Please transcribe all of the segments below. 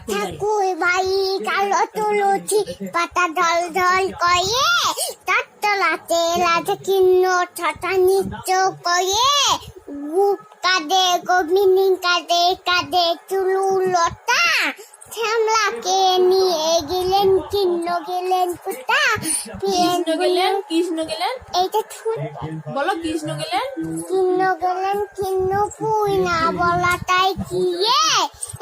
ঠাকুর ভাই কালো তুলসী পাতা ঢল ঢল করে তার তলাতে রাজা কিন্ন ছটা নৃত্য করে গুপ কাঁদে গোবিনী কাঁদে কাঁদে চুলু লতা শ্যামলাকে নিয়ে গেলেন কিন্ন গেলেন কোথা কৃষ্ণ গেলেন এইটা বলো কৃষ্ণ গেলেন কিন্ন পুই না বলা তাই কি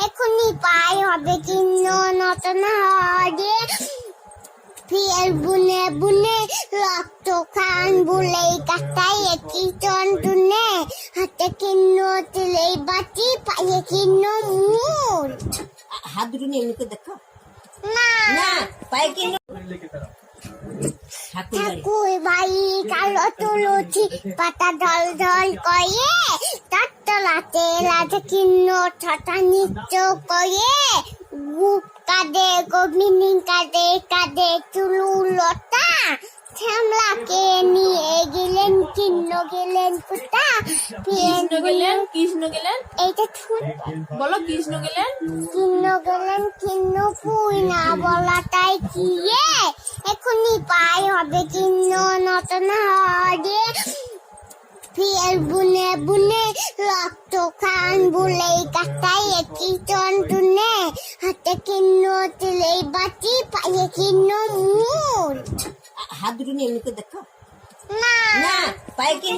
এখনই পাই হবে কিন্ন নতুন হরে ফির বুনে বুনে রক্ত খান বুলেই কাটাই একই টনে হাতে কিন্ন তেলেই বাটি পায়ে কিন্ন মুল হাত দুটো নিয়ে এমনি করে দেখো না না পায়ে কিনো ঠাকুর ভাই কালো তুলসী পাতা ঢল ঢল করে তার তলাতে রাজা কিন্ন ছটা নৃত্য করে গুপ কাঁদে গোবিনী কাঁদে কাঁদে চুলু লতা শ্যামলাকে নিয়ে গেলেন কিন্ন গেলেন কোথা কৃষ্ণ গেলেন এইটা বলো কৃষ্ণ গেলেন কিন্ন পুই না বলা তাই কি এখনই পাই হবে কিন্ন নতুন হরে ফির বুনে বুনে রক্ত খান বুলেই কাটাই একই টনে হাতে কিন্ন তেলেই বাটি পায়ে কিন্ন মুল হাত দুটো নিয়ে এমনি করে দেখো না না পায়ে কিনো